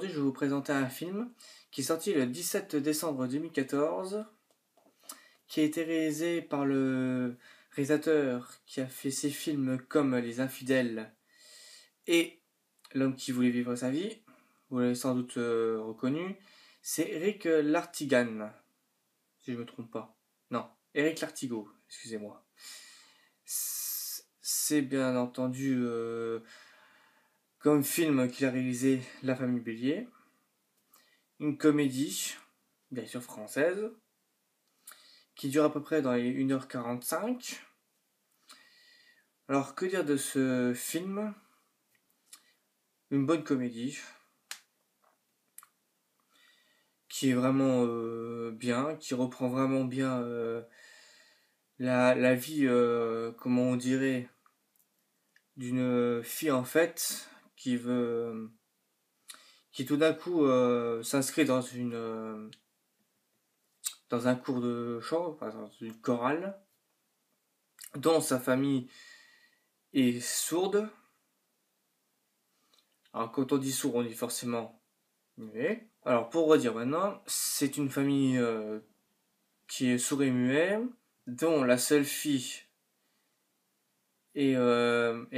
aujourd'hui je vais vous présenter un film qui est sorti le 17 décembre 2014, qui a été réalisé par le réalisateur qui a fait ses films comme Les Infidèles et L'homme qui voulait vivre sa vie. Vous l'avez sans doute reconnu. C'est Eric Lartigan, si je ne me trompe pas. Non, Eric Lartigot, excusez-moi. C'est bien entendu comme film qu'il a réalisé La Famille Bélier. Une comédie, bien sûr française, qui dure à peu près dans les 1h45. Alors, que dire de ce film? Une bonne comédie, qui est vraiment bien, qui reprend vraiment bien la vie, comment on dirait, d'une fille en fait, qui tout d'un coup s'inscrit dans un cours de chant, enfin, dans une chorale, dont sa famille est sourde. Alors quand on dit sourd, on dit forcément muet. Alors pour redire maintenant, c'est une famille qui est sourd et muet, dont la seule fille est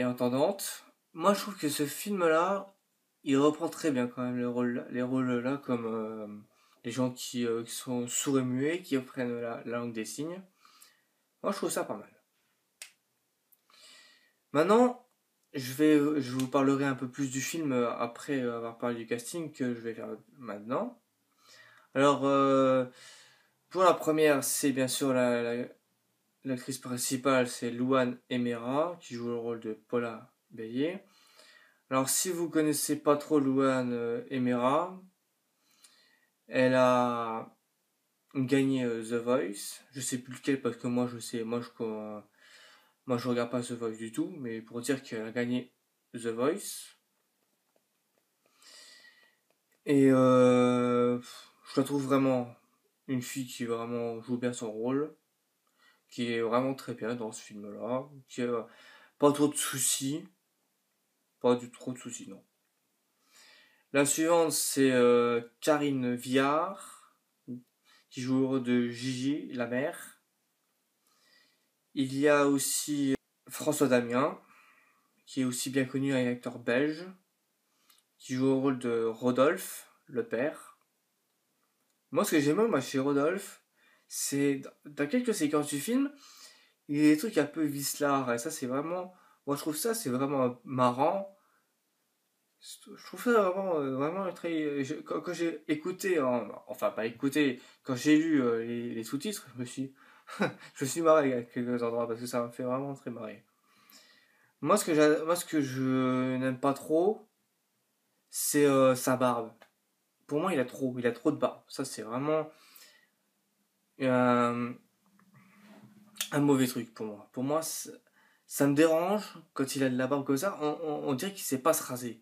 entendante. Moi je trouve que ce film-là, il reprend très bien quand même les rôles là, comme les gens qui sont sourds et muets, qui apprennent la langue des signes. Moi je trouve ça pas mal. Maintenant, je vous parlerai un peu plus du film après avoir parlé du casting que je vais faire maintenant. Alors, pour la première, c'est bien sûr l'actrice principale, c'est Louane Emera, qui joue le rôle de Paula Bélier. Alors, si vous connaissez pas trop Louane Emera, elle a gagné The Voice. Je sais plus lequel parce que moi je regarde pas The Voice du tout, mais pour dire qu'elle a gagné The Voice. Et je la trouve vraiment une fille qui vraiment joue bien son rôle, qui est vraiment très bien dans ce film-là, qui a pas trop de soucis, pas du trop de soucis, non. La suivante, c'est Karine Viard, qui joue le rôle de Gigi, la mère. Il y a aussi François Damien, qui est aussi bien connu, un acteur belge, qui joue le rôle de Rodolphe, le père. Moi, ce que j'aime moi, chez Rodolphe, c'est dans quelques séquences du film, il y a des trucs un peu vicelard, et ça, c'est vraiment. Moi, je trouve ça, c'est vraiment marrant. Je trouve ça vraiment, vraiment très. Quand j'ai écouté, enfin, pas écouté, quand j'ai lu les sous-titres, je me suis marré à quelques endroits, parce que ça me fait vraiment très marrer. Moi, ce que je n'aime pas trop, c'est sa barbe. Pour moi, il a trop de barbe. Ça, c'est vraiment un, un mauvais truc pour moi. Pour moi, ça me dérange quand il a de la barbe comme ça. On dirait qu'il sait pas se raser.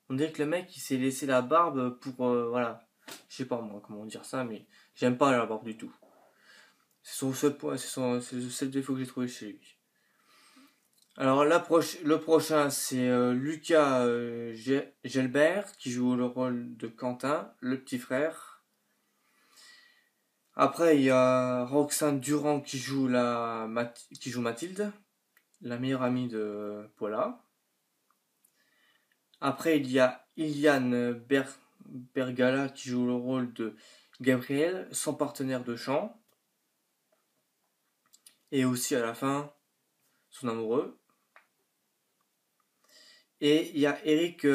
On dirait que le mec, il s'est laissé la barbe pour, voilà. Je sais pas moi comment dire ça, mais j'aime pas la barbe du tout. C'est son seul point, c'est le seul défaut que j'ai trouvé chez lui. Alors le prochain, c'est Lucas Gelbert, qui joue le rôle de Quentin, le petit frère. Après, il y a Roxane Durand qui joue Mathilde, la meilleure amie de Paula. Après, il y a Iliane Bergala qui joue le rôle de Gabriel, son partenaire de chant. Et aussi à la fin, son amoureux. Et il y a Eric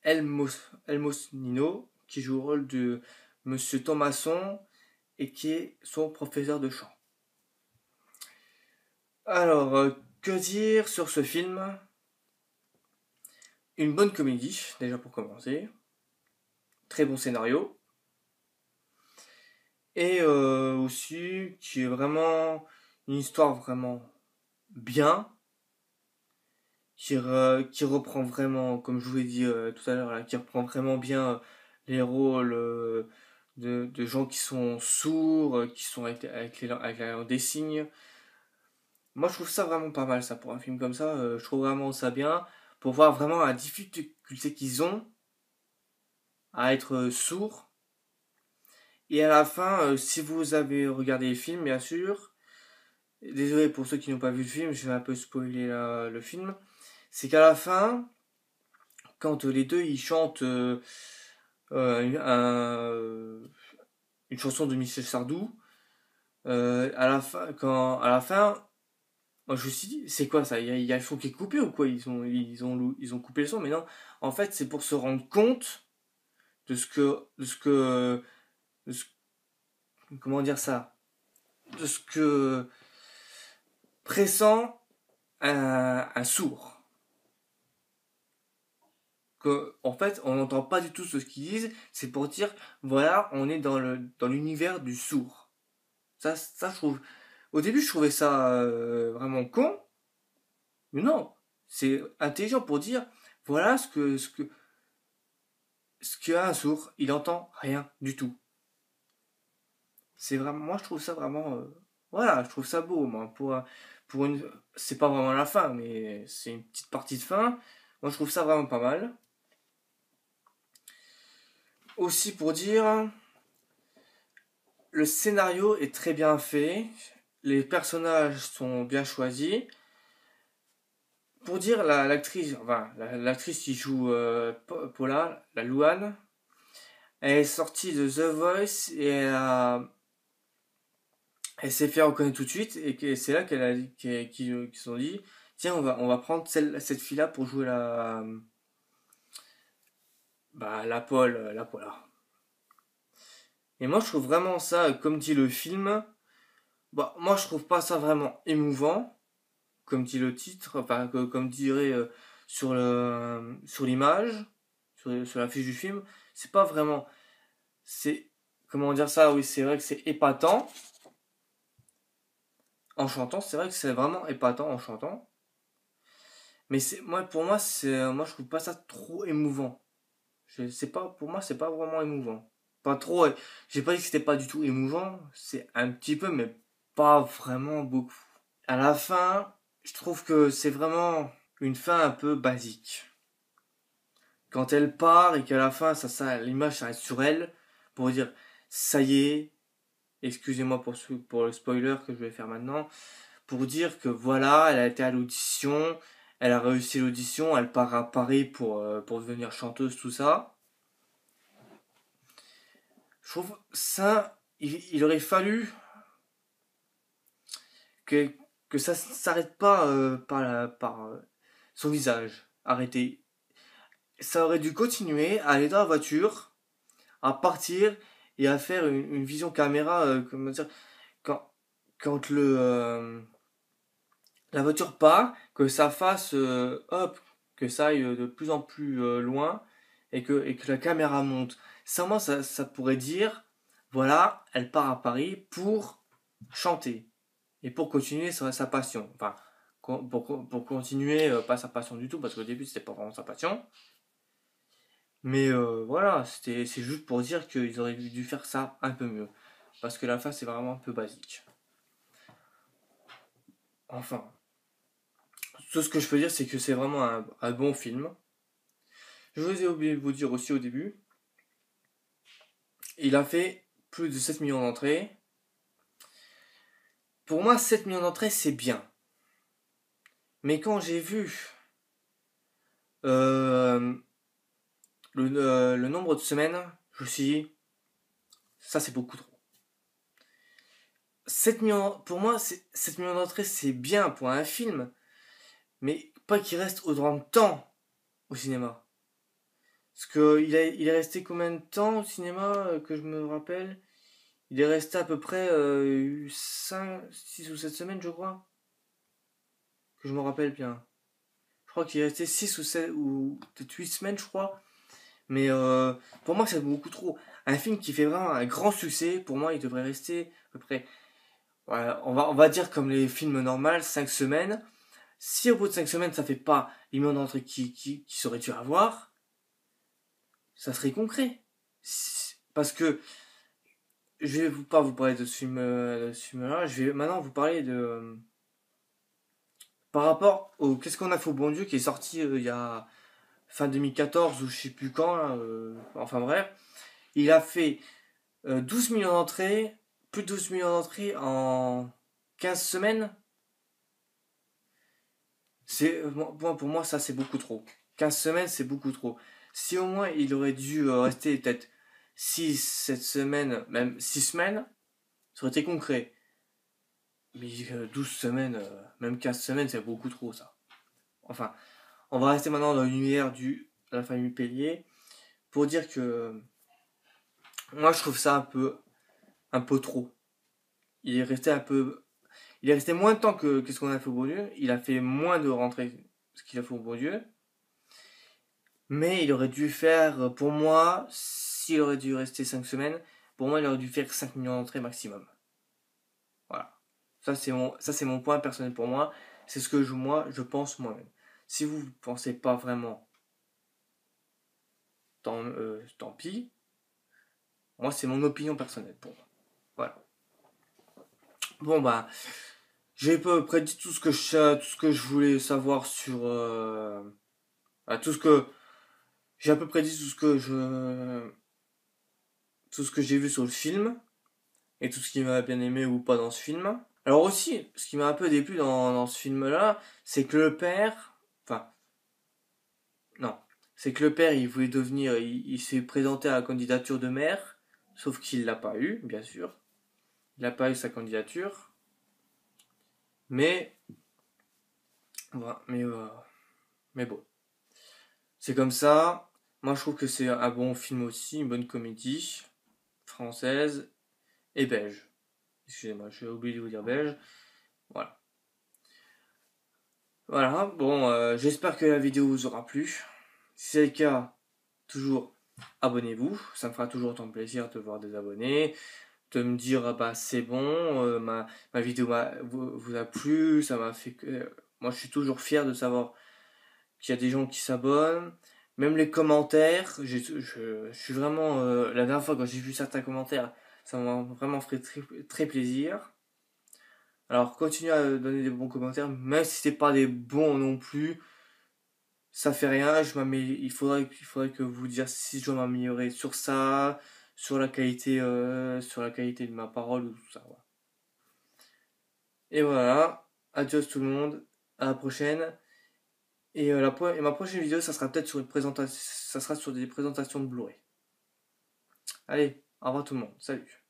Elmosnino qui joue le rôle de Monsieur Thomasson et qui est son professeur de chant. Alors, que dire sur ce film? Une bonne comédie, déjà pour commencer. Très bon scénario. Et aussi, qui est vraiment une histoire vraiment bien. Qui reprend vraiment, comme je vous l'ai dit tout à l'heure, là, qui reprend vraiment bien les rôles de gens qui sont sourds, qui sont avec la langue des signes. Moi, je trouve ça vraiment pas mal, ça, pour un film comme ça. Je trouve vraiment ça bien, pour voir vraiment la difficulté qu'ils ont à être sourd. Et à la fin, si vous avez regardé le film, bien sûr, désolé pour ceux qui n'ont pas vu le film, je vais un peu spoiler le film. C'est qu'à la fin, quand les deux ils chantent une chanson de Michel Sardou, à la fin, moi je me suis dit, c'est quoi ça? Il y a le son qui est coupé ou quoi? Ils ont coupé le son, mais non. En fait, c'est pour se rendre compte de ce- comment dire ça? De ce que pressent un sourd. Que, en fait, on n'entend pas du tout ce qu'ils disent, c'est pour dire, voilà, on est dans l'univers du sourd. Ça, je trouve, au début, je trouvais ça vraiment con, mais non, c'est intelligent pour dire, voilà ce qu'a un sourd, il entend rien du tout. C'est vraiment, moi, je trouve ça vraiment, voilà, je trouve ça beau, moi, pour une, c'est pas vraiment la fin, mais c'est une petite partie de fin. Moi, je trouve ça vraiment pas mal. Aussi pour dire, le scénario est très bien fait, les personnages sont bien choisis. Pour dire l'actrice, enfin l'actrice qui joue Paula, la Louane, elle est sortie de The Voice et elle s'est fait reconnaître tout de suite et c'est là qu'ils se sont dit, tiens on va prendre cette fille là pour jouer la Paula. Et moi je trouve vraiment ça, comme dit le film, bah moi je trouve pas ça vraiment émouvant, comme dit le titre, enfin comme dirait sur l'image, sur la fiche du film, c'est pas vraiment, c'est, comment dire ça, oui c'est vrai que c'est épatant en chantant, c'est vrai que c'est vraiment épatant en chantant, mais c'est moi pour moi c'est moi je trouve pas ça trop émouvant. C'est pas pour moi c'est pas vraiment émouvant. Pas trop, j'ai pas dit que c'était pas du tout émouvant, c'est un petit peu mais pas vraiment beaucoup. À la fin, je trouve que c'est vraiment une fin un peu basique. Quand elle part et qu'à la fin, l'image s'arrête sur elle pour dire ça y est, excusez-moi pour le spoiler que je vais faire maintenant, pour dire que voilà, elle a été à l'audition, elle a réussi l'audition, elle part à Paris pour devenir chanteuse, tout ça. Je trouve ça, il aurait fallu que, que ça s'arrête pas par son visage arrêté. Ça aurait dû continuer à aller dans la voiture, à partir et à faire une vision caméra, comment dire, quand, quand la voiture part, que ça fasse, hop, que ça aille de plus en plus loin et que la caméra monte. Ça, moi, ça pourrait dire, voilà, elle part à Paris pour chanter et pour continuer sa passion. Enfin, pour continuer, pas sa passion du tout, parce qu'au début, c'était pas vraiment sa passion. Mais voilà, c'est juste pour dire qu'ils auraient dû faire ça un peu mieux. Parce que la fin, c'est vraiment un peu basique. Enfin, tout ce que je peux dire, c'est que c'est vraiment un bon film. Je vous ai oublié de vous dire aussi au début, il a fait plus de 7 millions d'entrées. Pour moi, 7 millions d'entrées, c'est bien. Mais quand j'ai vu euh, le nombre de semaines, je me suis dit, ça c'est beaucoup trop. 7 millions, pour moi, 7 millions d'entrées, c'est bien pour un film, mais pas qu'il reste autant de temps au cinéma. Parce que il est resté combien de temps au cinéma que je me rappelle? Il est resté à peu près 5, 6 ou 7 semaines, je crois. Que je me rappelle bien. Je crois qu'il est resté 6 ou 7 ou peut-être 8 semaines, je crois. Mais pour moi, c'est beaucoup trop. Un film qui fait vraiment un grand succès, pour moi, il devrait rester à peu près, voilà, on va dire comme les films normaux, 5 semaines. Si au bout de 5 semaines, ça fait pas les millions d'entrées qui seraient dû avoir, ça serait concret. Parce que je vais pas vous parler de ce film-là, je vais maintenant vous parler par rapport au Qu'est-ce qu'on a fait au bon Dieu qui est sorti il y a fin 2014 ou je sais plus quand, là, enfin bref. Il a fait 12 millions d'entrées, plus de 12 millions d'entrées en 15 semaines. Pour moi, ça c'est beaucoup trop. 15 semaines, c'est beaucoup trop. Si au moins il aurait dû rester peut-être 6, 7 semaines, même 6 semaines, ça aurait été concret. Mais 12 semaines, même 15 semaines, c'est beaucoup trop ça. Enfin, on va rester maintenant dans l'univers de la famille Pellier pour dire que moi je trouve ça un peu trop. Il est resté un peu, il est resté moins de temps que ce qu'on a fait au Beau Dieu. Il a fait moins de rentrées que ce qu'il a fait au Beau Dieu. Mais il aurait dû faire, pour moi, s'il aurait dû rester 5 semaines, pour moi il aurait dû faire 5 millions d'entrées maximum. Voilà. Ça c'est mon point personnel pour moi. C'est ce que je pense moi-même. Si vous ne pensez pas vraiment, tant pis. Moi, c'est mon opinion personnelle pour moi. Voilà. Bon, bah, j'ai à peu près dit tout ce que je voulais savoir sur. Tout ce que. J'ai à peu près dit tout ce que j'ai vu sur le film. Et tout ce qui m'a bien aimé ou pas dans ce film. Alors aussi, ce qui m'a un peu déplu dans ce film-là, c'est que le père. Enfin, non. C'est que le père, il voulait devenir. Il s'est présenté à la candidature de maire. Sauf qu'il l'a pas eu, bien sûr. Il n'a pas eu sa candidature. Mais. Voilà, mais bon. C'est comme ça. Moi, je trouve que c'est un bon film aussi, une bonne comédie française et belge. Excusez-moi, j'ai oublié de vous dire belge. Voilà. Voilà, bon, j'espère que la vidéo vous aura plu. Si c'est le cas, toujours abonnez-vous. Ça me fera toujours autant plaisir de voir des abonnés. De me dire, ah bah c'est bon, ma vidéo vous a plu. Ça m'a fait que. Moi, je suis toujours fier de savoir qu'il y a des gens qui s'abonnent. Même les commentaires, je suis vraiment. La dernière fois, quand j'ai vu certains commentaires, ça m'a vraiment fait très, très plaisir. Alors, continuez à donner des bons commentaires, même si c'est pas des bons non plus. Ça fait rien. Il faudrait que vous dire si je dois m'améliorer sur ça, sur la qualité de ma parole ou tout ça. Voilà. Et voilà. Adios tout le monde. À la prochaine. Et ma prochaine vidéo, ça sera peut-être sur ça sera sur des présentations de Blu-ray. Allez, au revoir tout le monde. Salut.